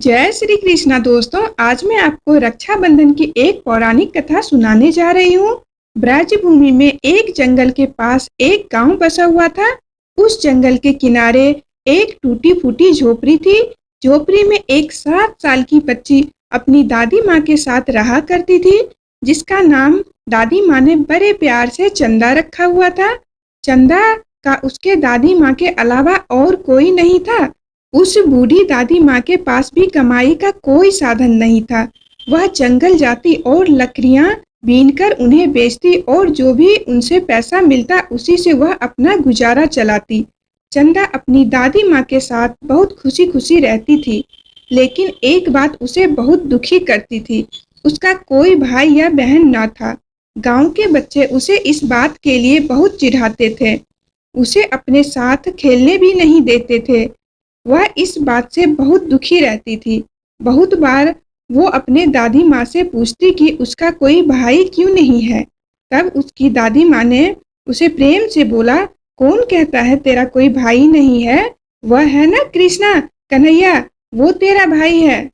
जय श्री कृष्णा दोस्तों। आज मैं आपको रक्षाबंधन की एक पौराणिक कथा सुनाने जा रही हूँ। ब्रज भूमि में एक जंगल के पास एक गांव बसा हुआ था। उस जंगल के किनारे एक टूटी फूटी झोपड़ी थी। झोपड़ी में एक 7 साल की बच्ची अपनी दादी माँ के साथ रहा करती थी, जिसका नाम दादी माँ ने बड़े प्यार से चंदा रखा हुआ था। चंदा का उसके दादी माँ के अलावा और कोई नहीं था। उस बूढ़ी दादी माँ के पास भी कमाई का कोई साधन नहीं था। वह जंगल जाती और लकड़ियाँ बीनकर उन्हें बेचती और जो भी उनसे पैसा मिलता उसी से वह अपना गुजारा चलाती। चंदा अपनी दादी माँ के साथ बहुत खुशी खुशी रहती थी, लेकिन एक बात उसे बहुत दुखी करती थी। उसका कोई भाई या बहन न था। गांव के बच्चे उसे इस बात के लिए बहुत चिढ़ाते थे। उसे अपने साथ खेलने भी नहीं देते थे। वह इस बात से बहुत दुखी रहती थी। बहुत बार वो अपने दादी माँ से पूछती कि उसका कोई भाई क्यों नहीं है। तब उसकी दादी माँ ने उसे प्रेम से बोला, कौन कहता है तेरा कोई भाई नहीं है? वह है ना कृष्णा, कन्हैया, वो तेरा भाई है।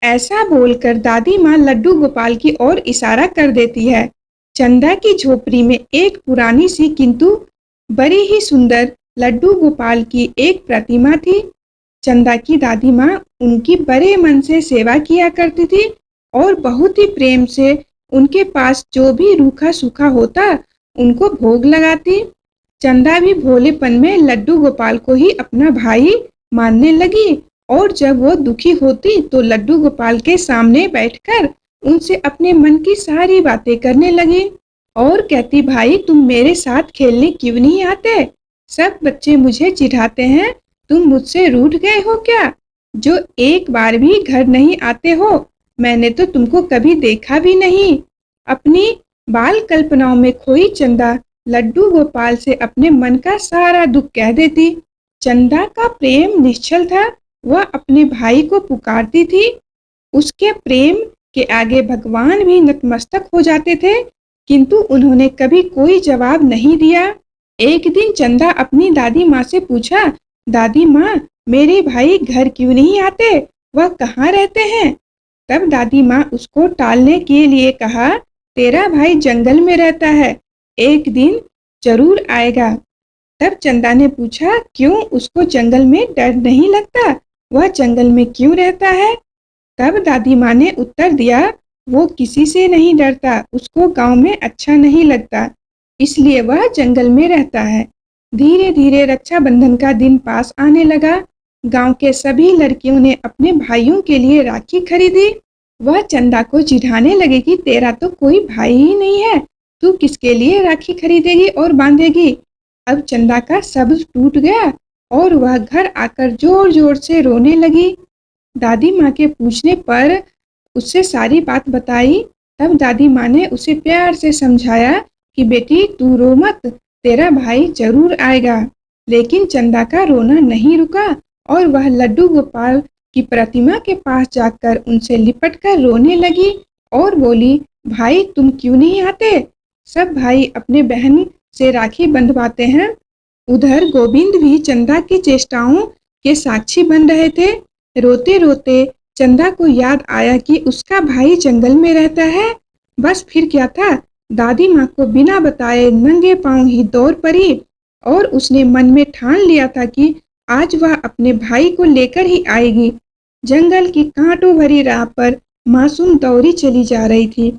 ऐसा बोलकर दादी माँ लड्डू गोपाल की ओर इशारा कर देती है। चंदा की झोपड़ी में एक पुरानी सी किंतु बड़ी ही सुंदर लड्डू गोपाल की एक प्रतिमा थी। चंदा की दादी माँ उनकी बड़े मन से सेवा किया करती थी और बहुत ही प्रेम से उनके पास जो भी रूखा सूखा होता उनको भोग लगाती। चंदा भी भोलेपन में लड्डू गोपाल को ही अपना भाई मानने लगी और जब वो दुखी होती तो लड्डू गोपाल के सामने बैठकर उनसे अपने मन की सारी बातें करने लगी और कहती, भाई तुम मेरे साथ खेलने क्यों नहीं आते? सब बच्चे मुझे चिढ़ाते हैं, तुम मुझसे रूठ गए हो क्या, जो एक बार भी घर नहीं आते हो? मैंने तो तुमको कभी देखा भी नहीं। अपनी बाल कल्पनाओं में खोई चंदा लड्डू गोपाल से अपने मन का सारा दुख कह देती। चंदा का प्रेम निश्चल था। वह अपने भाई को पुकारती थी। उसके प्रेम के आगे भगवान भी नतमस्तक हो जाते थे, किंतु उन्होंने कभी कोई जवाब नहीं दिया। एक दिन चंदा अपनी दादी माँ से पूछा, दादी माँ, मेरे भाई घर क्यों नहीं आते? वह कहाँ रहते हैं? तब दादी माँ उसको टालने के लिए कहा, तेरा भाई जंगल में रहता है, एक दिन जरूर आएगा। तब चंदा ने पूछा, क्यों, उसको जंगल में डर नहीं लगता? वह जंगल में क्यों रहता है? तब दादी माँ ने उत्तर दिया, वो किसी से नहीं डरता, उसको गांव में अच्छा नहीं लगता, इसलिए वह जंगल में रहता है। धीरे धीरे रक्षाबंधन का दिन पास आने लगा। गांव के सभी लड़कियों ने अपने भाइयों के लिए राखी खरीदी। वह चंदा को चिढ़ाने लगी कि तेरा तो कोई भाई ही नहीं है, तू किसके लिए राखी खरीदेगी और बांधेगी? अब चंदा का सब्र टूट गया और वह घर आकर जोर जोर से रोने लगी। दादी माँ के पूछने पर उससे सारी बात बताई। तब दादी माँ ने उसे प्यार से समझाया कि बेटी तू रो मत, तेरा भाई जरूर आएगा। लेकिन चंदा का रोना नहीं रुका और वह लड्डू गोपाल की प्रतिमा के पास जाकर उनसे लिपटकर रोने लगी और बोली, भाई तुम क्यों नहीं आते? सब भाई अपने बहन से राखी बंधवाते हैं। उधर गोविंद भी चंदा की चेष्टाओं के साक्षी बन रहे थे। रोते रोते चंदा को याद आया कि उसका भाई जंगल में रहता है। बस फिर क्या था, दादी माँ को बिना बताए नंगे पांव ही दौड़ पड़ी और उसने मन में ठान लिया था कि आज वह अपने भाई को लेकर ही आएगी। जंगल की कांटों भरी राह पर मासूम दौड़ी चली जा रही थी।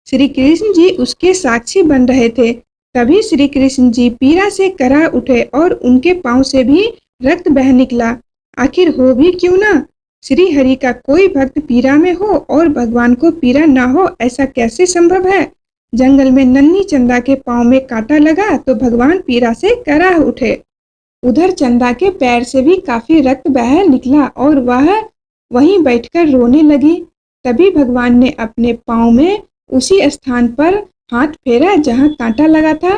श्री कृष्ण जी उसके साक्षी बन रहे थे। तभी श्री कृष्ण जी पीड़ा से करा उठे और उनके पांव से भी रक्त बह निकला। आखिर हो भी क्यों ना, श्री हरि का कोई भक्त पीड़ा में हो और भगवान को पीड़ा ना हो, ऐसा कैसे संभव है? जंगल में नन्ही चंदा के पांव में कांटा लगा तो भगवान पीड़ा से कराह उठे। उधर चंदा के पैर से भी काफी रक्त बह निकला और वह वहीं बैठकर रोने लगी। तभी भगवान ने अपने पांव में उसी स्थान पर हाथ फेरा जहां कांटा लगा था।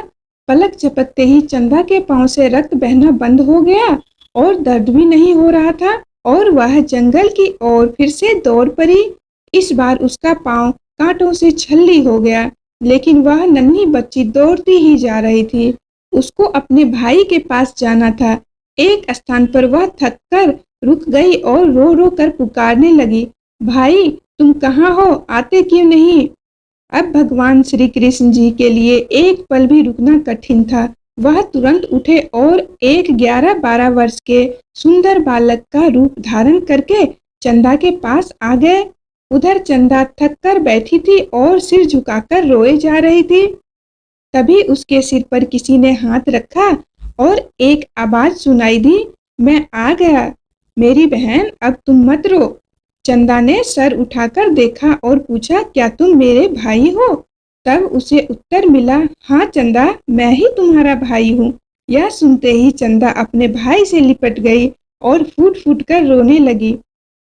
पलक झपकते ही चंदा के पांव से रक्त बहना बंद हो गया और दर्द भी नहीं हो रहा था और वह जंगल की ओर फिर से दौड़ पड़ी। इस बार उसका पांव कांटों से छल्ली हो गया, लेकिन वह नन्ही बच्ची दौड़ती ही जा रही थी। उसको अपने भाई के पास जाना था। एक स्थान पर वह थककर रुक गई और रो रो कर पुकारने लगी, भाई तुम कहाँ हो, आते क्यों नहीं? अब भगवान श्री कृष्ण जी के लिए एक पल भी रुकना कठिन था। वह तुरंत उठे और एक 11-12 वर्ष के सुंदर बालक का रूप धारण करके चंदा के पास आ गए। उधर चंदा थक कर बैठी थी और सिर झुकाकर रोए जा रही थी। तभी उसके सिर पर किसी ने हाथ रखा और एक आवाज सुनाई दी, मैं आ गया मेरी बहन, अब तुम मत रो। चंदा ने सर उठाकर देखा और पूछा, क्या तुम मेरे भाई हो? तब उसे उत्तर मिला, हाँ चंदा, मैं ही तुम्हारा भाई हूँ। यह सुनते ही चंदा अपने भाई से लिपट गई और फूट फूट कर रोने लगी।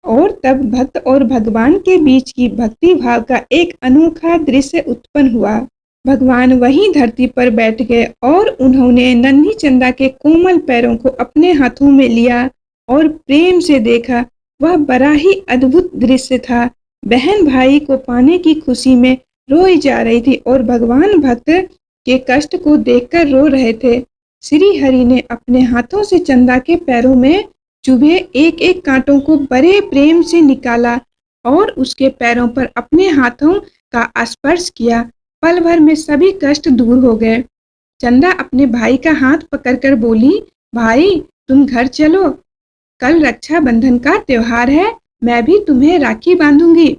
और तब भक्त और भगवान के बीच की भक्ति भाव का एक अनोखा दृश्य उत्पन्न हुआ। भगवान वहीं धरती पर बैठ गए और उन्होंने नन्ही चंदा के कोमल पैरों को अपने हाथों में लिया और प्रेम से देखा। वह बड़ा ही अद्भुत दृश्य था। बहन भाई को पाने की खुशी में रोई जा रही थी और भगवान भक्त के कष्ट को देखकर रो रहे थे। श्री हरि ने अपने हाथों से चंदा के पैरों में चुभे एक एक कांटों को बड़े प्रेम से निकाला और उसके पैरों पर अपने हाथों का स्पर्श किया। पल भर में सभी कष्ट दूर हो गए। चंदा अपने भाई का हाथ पकड़कर बोली, भाई तुम घर चलो, कल रक्षाबंधन का त्योहार है, मैं भी तुम्हें राखी बांधूंगी।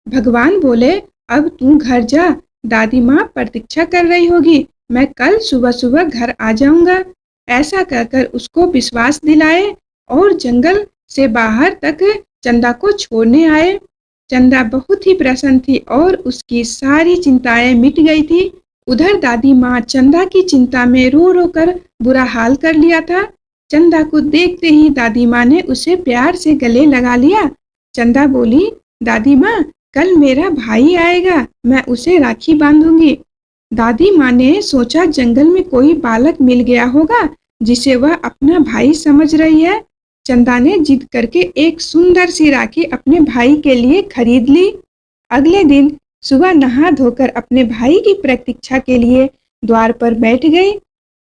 भगवान बोले, अब तू घर जा, दादी माँ प्रतीक्षा कर रही होगी, मैं कल सुबह सुबह घर आ जाऊंगा। ऐसा कहकर उसको विश्वास दिलाए और जंगल से बाहर तक चंदा को छोड़ने आए। चंदा बहुत ही प्रसन्न थी और उसकी सारी चिंताएं मिट गई थी। उधर दादी माँ चंदा की चिंता में रो रो कर बुरा हाल कर लिया था। चंदा को देखते ही दादी माँ ने उसे प्यार से गले लगा लिया। चंदा बोली, दादी माँ, कल मेरा भाई आएगा, मैं उसे राखी बांधूंगी। दादी माँ ने सोचा जंगल में कोई बालक मिल गया होगा जिसे वह अपना भाई समझ रही है। चंदा ने जिद करके एक सुंदर सी राखी अपने भाई के लिए खरीद ली। अगले दिन सुबह नहा धोकर अपने भाई की प्रतीक्षा के लिए द्वार पर बैठ गई।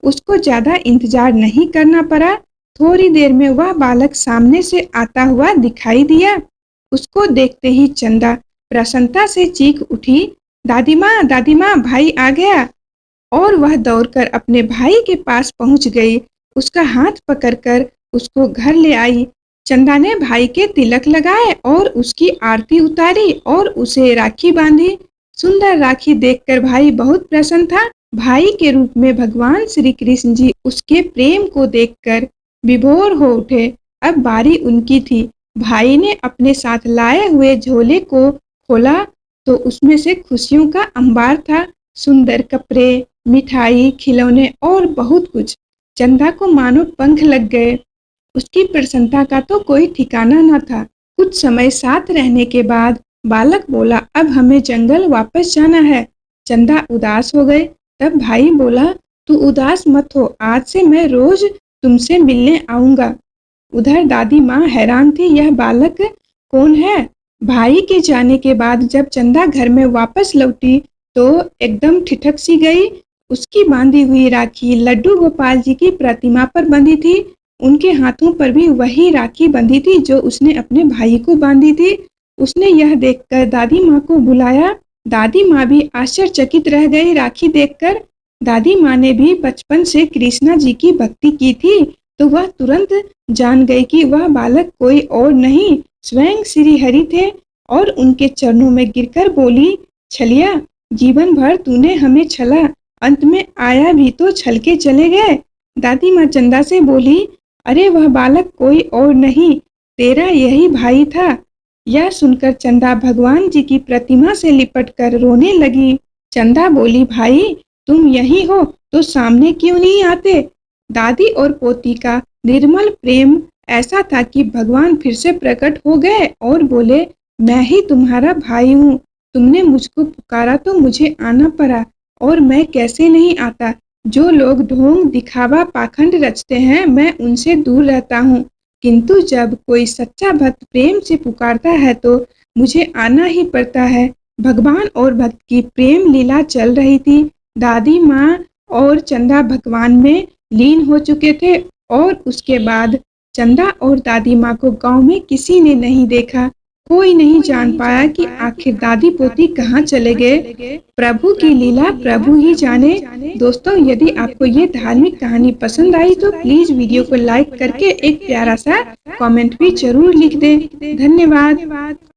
उसको ज्यादा इंतजार नहीं करना पड़ा। थोड़ी देर में वह बालक सामने से आता हुआ दिखाई दिया। उसको देखते ही चंदा प्रसन्नता से चीख उठी, दादी माँ, भाई आ गया। और वह दौड़कर अपने भाई के पास पहुंच गई। उसका हाथ पकड़कर उसको घर ले आई। चंदा ने भाई के तिलक लगाए और उसकी आरती उतारी और उसे राखी बांधी। सुंदर राखी देखकर भाई बहुत प्रसन्न था। भाई के रूप में भगवान श्री कृष्ण जी उसके प्रेम को देखकर विभोर हो उठे। अब बारी उनकी थी। भाई ने अपने साथ लाए हुए झोले को खोला तो उसमें से खुशियों का अंबार था। सुंदर कपड़े, मिठाई, खिलौने और बहुत कुछ। चंदा को मानो पंख लग गए। उसकी प्रसन्नता का तो कोई ठिकाना न था। कुछ समय साथ रहने के बाद बालक बोला, अब हमें जंगल वापस जाना है। चंदा उदास हो गए। तब भाई बोला, तू उदास मत हो, आज से मैं रोज तुमसे मिलने आऊंगा। उधर दादी माँ हैरान थी, यह बालक कौन है? भाई के जाने के बाद जब चंदा घर में वापस लौटी तो एकदम ठिठक सी गई। उसकी बांधी हुई राखी लड्डू गोपाल जी की प्रतिमा पर बंधी थी। उनके हाथों पर भी वही राखी बंधी थी जो उसने अपने भाई को बांधी थी। उसने यह देखकर दादी माँ को बुलाया। दादी माँ भी आश्चर्यचकित रह गई राखी देखकर। दादी माँ ने भी बचपन से कृष्णा जी की भक्ति की थी तो वह तुरंत जान गई कि वह बालक कोई और नहीं, स्वयं श्री हरि थे और उनके चरणों में गिरकर बोली, छलिया, जीवन भर तूने हमें छला, अंत में आया भी तो छल के चले गए। दादी माँ चंदा से बोली, अरे वह बालक कोई और नहीं, तेरा यही भाई था। यह सुनकर चंदा भगवान जी की प्रतिमा से लिपटकर रोने लगी। चंदा बोली, भाई तुम यही हो तो सामने क्यों नहीं आते? दादी और पोती का निर्मल प्रेम ऐसा था कि भगवान फिर से प्रकट हो गए और बोले, मैं ही तुम्हारा भाई हूँ। तुमने मुझको पुकारा तो मुझे आना पड़ा और मैं कैसे नहीं आता। जो लोग ढोंग दिखावा पाखंड रचते हैं मैं उनसे दूर रहता हूँ, किंतु जब कोई सच्चा भक्त प्रेम से पुकारता है तो मुझे आना ही पड़ता है। भगवान और भक्त की प्रेम लीला चल रही थी। दादी माँ और चंदा भगवान में लीन हो चुके थे और उसके बाद चंदा और दादी माँ को गांव में किसी ने नहीं देखा। कोई नहीं जान पाया कि आखिर दादी पोती कहाँ चले गए। प्रभु की लीला प्रभु ही जाने। दोस्तों, यदि आपको ये धार्मिक कहानी पसंद आई तो प्लीज वीडियो को लाइक करके एक प्यारा सा कमेंट भी जरूर लिख दें। धन्यवाद।